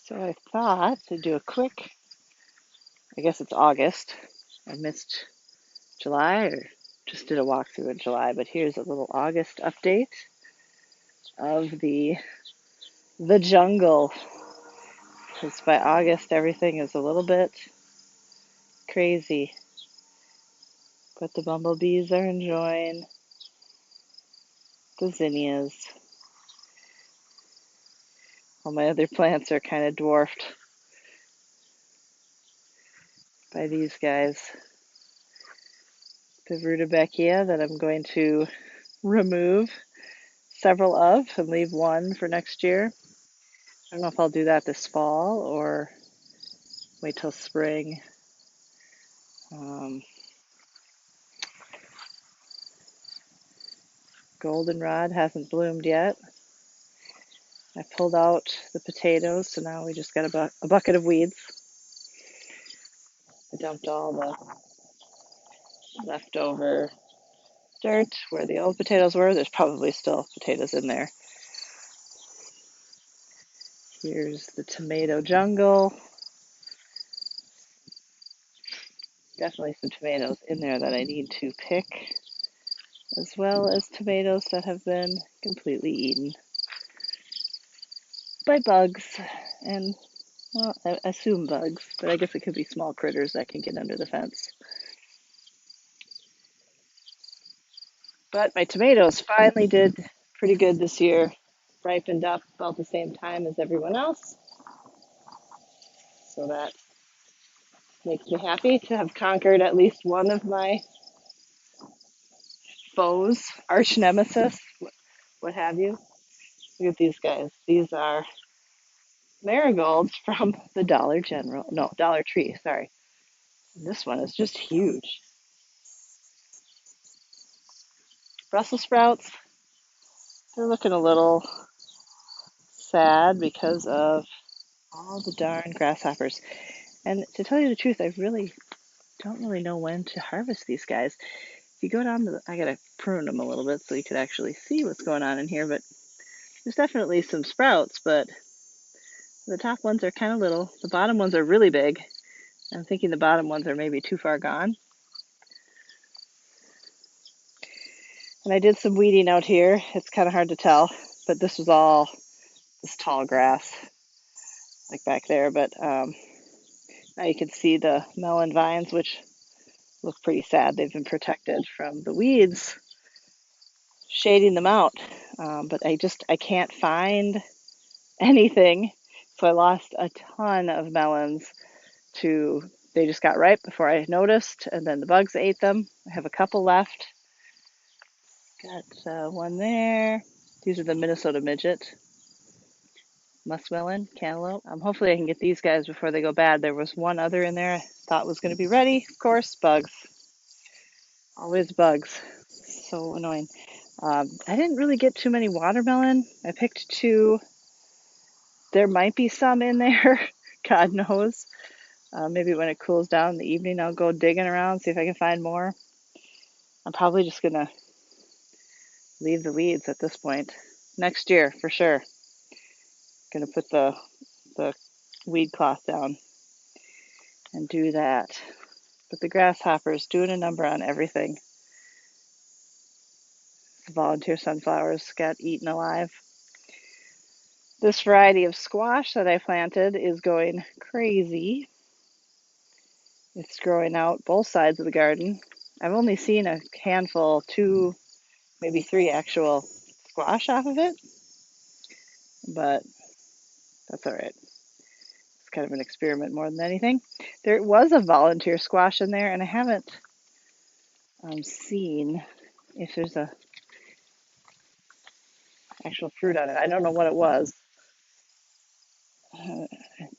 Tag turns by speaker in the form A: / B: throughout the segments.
A: So I thought to do a quick, I guess it's August. I missed July or just did a walkthrough in July, but here's a little August update of the jungle. Because by August everything is a little bit crazy, but the bumblebees are enjoying the zinnias. All my other plants are kind of dwarfed by these guys. The rudbeckia that I'm going to remove several of and leave one for next year. I don't know if I'll do that this fall or wait till spring. Um, Goldenrod hasn't bloomed yet. I pulled out the potatoes, so now we just got a bucket of weeds. I dumped all the leftover dirt where the old potatoes were. There's probably still potatoes in there. Here's the tomato jungle. Definitely some tomatoes in there that I need to pick, as well as tomatoes that have been completely eaten by bugs. And, well, I assume bugs, but I guess it could be small critters that can get under the fence. But my tomatoes finally did pretty good this year. Ripened up about the same time as everyone else. So that makes me happy to have conquered at least one of my foes, arch nemesis, what have you. Look at these guys. These are marigolds from the Dollar General. No, Dollar Tree, sorry. This one is just huge. Brussels sprouts, they're looking a little sad because of all the darn grasshoppers. And to tell you the truth, I really don't really know when to harvest these guys. If you go down to I gotta prune them a little bit so you could actually see what's going on in here, but there's definitely some sprouts, but the top ones are kind of little. The bottom ones are really big. I'm thinking the bottom ones are maybe too far gone. And I did some weeding out here. It's kind of hard to tell, but this was all this tall grass, like back there. But now you can see the melon vines, which look pretty sad. They've been protected from the weeds shading them out. But I can't find anything. So I lost a ton of melons to, they just got ripe before I noticed, and then the bugs ate them. I have a couple left. Got one there. These are the Minnesota midget, muskmelon, cantaloupe. Hopefully I can get these guys before they go bad. There was one other in there I thought was going to be ready. Of course, bugs. Always bugs. So annoying. I didn't really get too many watermelon. I picked two. There might be some in there. God knows. Maybe when it cools down in the evening, I'll go digging around, see if I can find more. I'm probably just going to leave the weeds at this point. Next year, for sure. Going to put the weed cloth down and do that. But the grasshoppers doing a number on everything. The volunteer sunflowers got eaten alive. This variety of squash that I planted is going crazy. It's growing out both sides of the garden. I've only seen a handful, two, maybe three actual squash off of it, but that's all right. It's kind of an experiment more than anything. There was a volunteer squash in there, and I haven't seen if there's a actual fruit on it. I don't know what it was. Uh,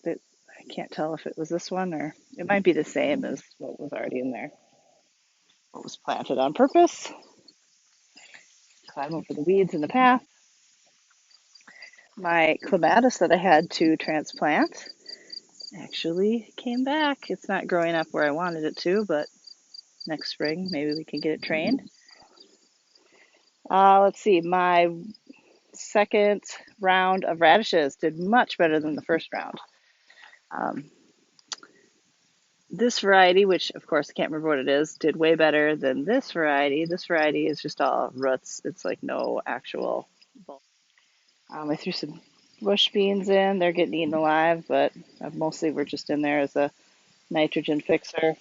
A: I can't tell if it was this one or it might be the same as what was already in there. What was planted on purpose. Climb over the weeds in the path. My clematis that I had to transplant actually came back. It's not growing up where I wanted it to, but next spring maybe we can get it trained. Let's see. My second round of radishes did much better than the first round. Um, this variety, which of course I can't remember what it is, did way better than this variety. This variety is just all roots. It's like no actual bulb. I threw some bush beans in. They're getting eaten alive, but mostly we're just in there as a nitrogen fixer.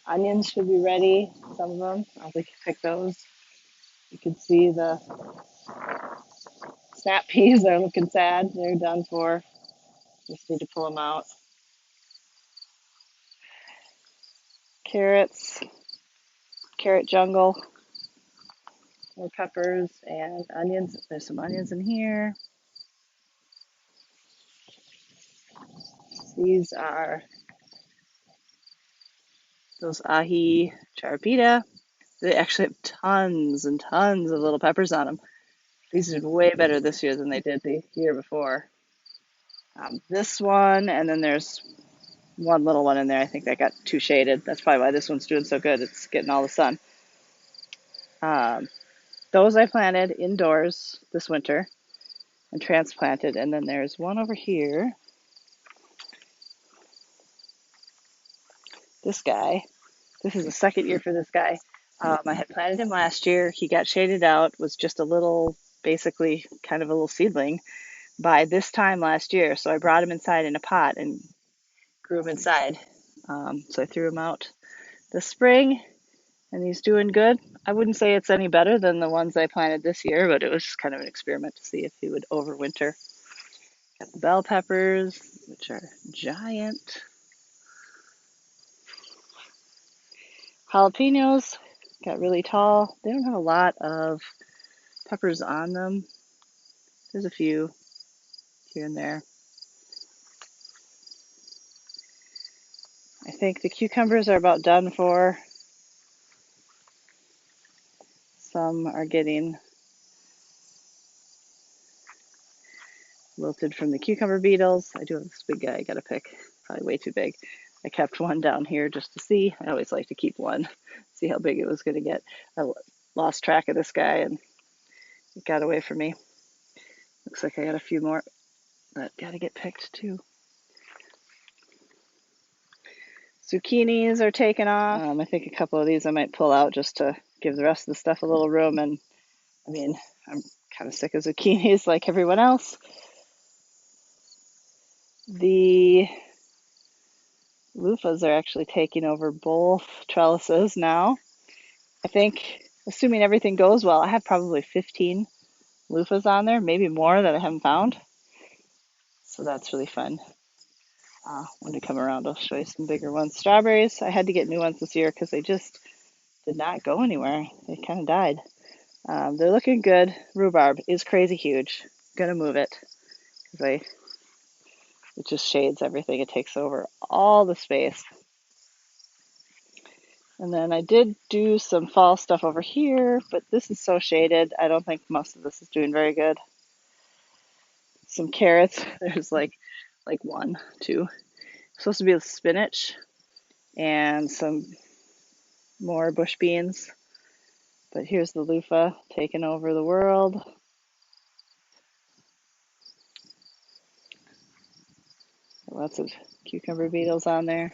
A: Onions should be ready, some of them. I'll pick those. You can see the snap peas are looking sad. They're done for. Just need to pull them out. Carrots, carrot jungle, more peppers and onions. There's some onions in here. These are those ahi charapita. They actually have tons and tons of little peppers on them. These did way better this year than they did the year before. This one, and then there's one little one in there. I think that got too shaded. That's probably why this one's doing so good. It's getting all the sun. Um, those I planted indoors this winter and transplanted. And then there's one over here. This guy. This is the second year for this guy. I had planted him last year. He got shaded out, was just a little, basically kind of a little seedling by this time last year. So I brought him inside in a pot and grew him inside. So I threw him out this spring and he's doing good. I wouldn't say it's any better than the ones I planted this year, but it was just kind of an experiment to see if he would overwinter. Got the bell peppers, which are giant. Jalapenos got really tall. They don't have a lot of peppers on them. There's a few here and there. I think the cucumbers are about done for. Some are getting wilted from the cucumber beetles. I do have this big guy I gotta pick, probably way too big. I kept one down here just to see. I always like to keep one, see how big it was gonna get. I lost track of this guy and it got away from me. Looks like I got a few more that gotta get picked too. Zucchinis are taken off. I think a couple of these I might pull out just to give the rest of the stuff a little room. And I mean, I'm kind of sick of zucchinis like everyone else. The loofahs are actually taking over both trellises now. I think, assuming everything goes well, I have probably 15 loofahs on there, maybe more that I haven't found. So that's really fun. When they come around, I'll show you some bigger ones. Strawberries, I had to get new ones this year because they just did not go anywhere. They kind of died. They're looking good. Rhubarb is crazy huge. Gonna move it because it just shades everything. It takes over all the space. And then I did do some fall stuff over here, but this is so shaded. I don't think most of this is doing very good. Some carrots. There's like one, two. Supposed to be with spinach and some more bush beans. But here's the loofah taking over the world. Lots of cucumber beetles on there.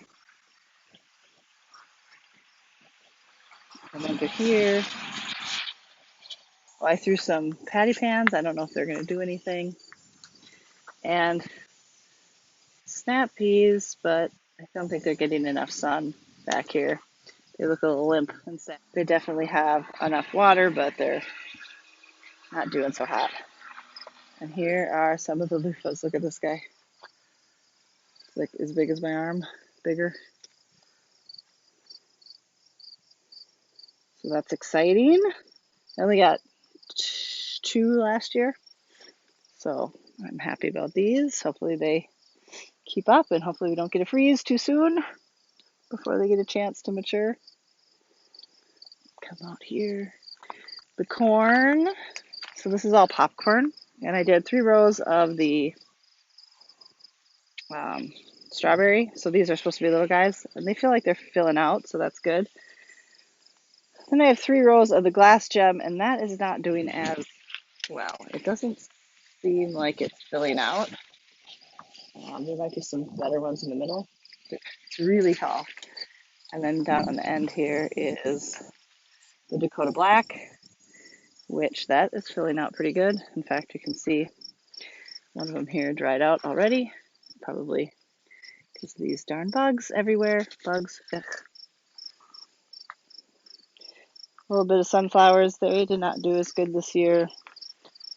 A: And under here, I threw some patty pans. I don't know if they're going to do anything. And snap peas, but I don't think they're getting enough sun back here. They look a little limp and sad. They definitely have enough water, but they're not doing so hot. And here are some of the loofahs. Look at this guy. It's like as big as my arm, bigger. So that's exciting. I only got two last year, so I'm happy about these. Hopefully they keep up and hopefully we don't get a freeze too soon before they get a chance to mature. Come out here. The corn. So this is all popcorn. And I did 3 rows of the um, strawberry. So these are supposed to be little guys. And they feel like they're filling out, so that's good. Then I have 3 rows of the glass gem, and that is not doing as well. It doesn't seem like it's filling out. There might be some better ones in the middle. It's really tall. And then down on the end here is the Dakota Black, which that is filling out pretty good. In fact, you can see one of them here dried out already, probably because of these darn bugs everywhere. Bugs, ugh. A little bit of sunflowers. They did not do as good this year.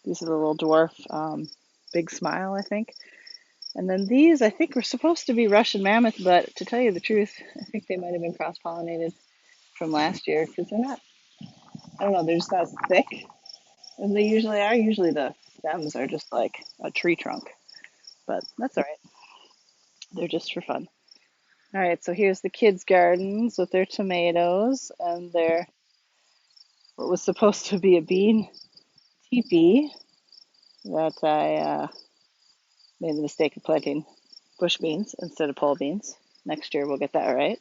A: These are the little dwarf Big Smile, I think. And then these, I think, were supposed to be Russian Mammoth, but to tell you the truth, I think they might have been cross-pollinated from last year because they're not, I don't know, they're just not as thick as they usually are. Usually the stems are just like a tree trunk, but that's all right. They're just for fun. All right, so here's the kids' gardens with their tomatoes and their what was supposed to be a bean teepee that I made the mistake of planting bush beans instead of pole beans. Next year we'll get that right.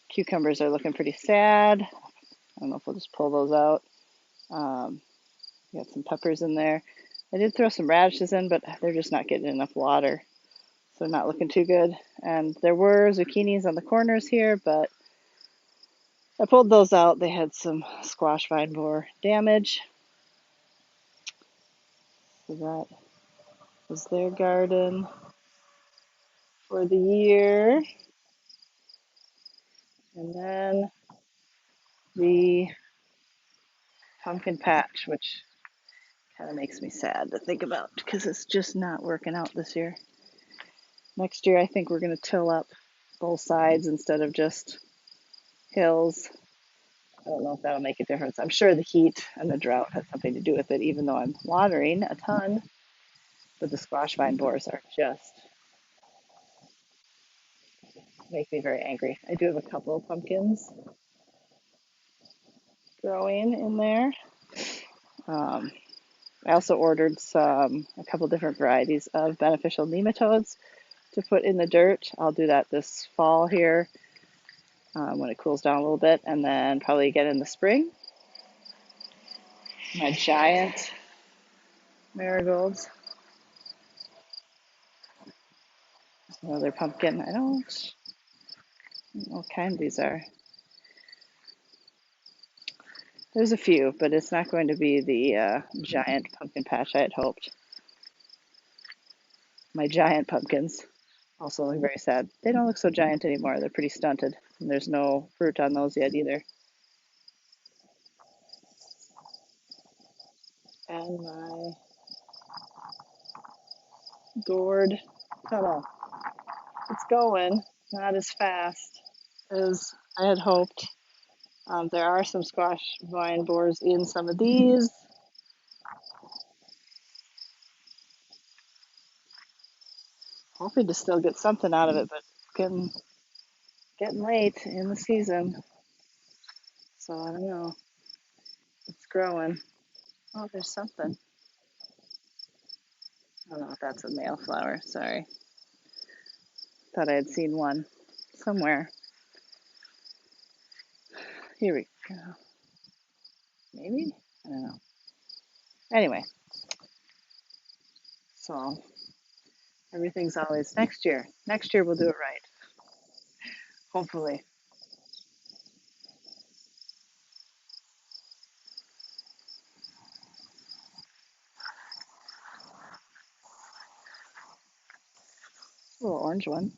A: Cucumbers are looking pretty sad. I don't know if we'll just pull those out. Um, got some peppers in there. I did throw some radishes in, but they're just not getting enough water. So not looking too good. And there were zucchinis on the corners here, but I pulled those out. They had some squash vine borer damage. So that was their garden for the year. And then the pumpkin patch, which kind of makes me sad to think about because it's just not working out this year. Next year, I think we're going to till up both sides instead of just hills. I don't know if that'll make a difference. I'm sure the heat and the drought has something to do with it, even though I'm watering a ton. But the squash vine borers are just make me very angry. I do have a couple of pumpkins growing in there. Um, I also ordered a couple different varieties of beneficial nematodes to put in the dirt. I'll do that this fall here when it cools down a little bit, and then probably again in the spring. My giant marigolds. Another pumpkin. I don't know what kind these are. There's a few, but it's not going to be the giant pumpkin patch I had hoped. My giant pumpkins also look very sad. They don't look so giant anymore. They're pretty stunted. And there's no fruit on those yet either. And my gourd tunnel. It's going, not as fast as I had hoped. There are some squash vine borers in some of these. Hoping to still get something out of it, but getting late in the season. So I don't know. It's growing. Oh, there's something. I don't know if that's a male flower. Sorry. Thought I had seen one somewhere. Here we go. Maybe? I don't know. Anyway, so everything's always next year. Next year we'll do it right. Hopefully. A little orange one.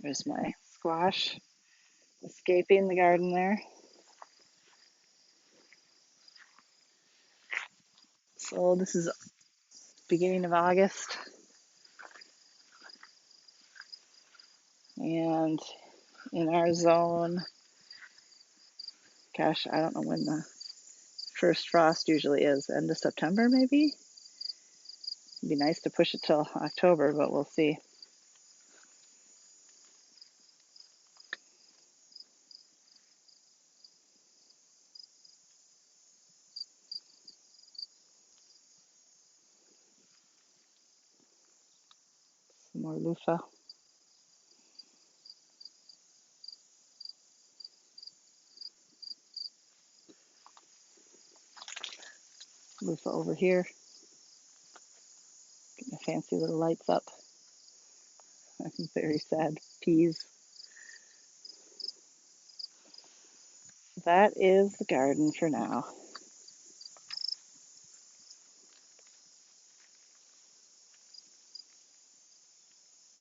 A: There's my squash escaping the garden there. So this is beginning of August. And in our zone, gosh, I don't know when the first frost usually is. End of September, maybe? It'd be nice to push it till October, but we'll see. Some more loofah. Loofah over here. Get my fancy little lights up. I'm very sad. Peas. That is the garden for now.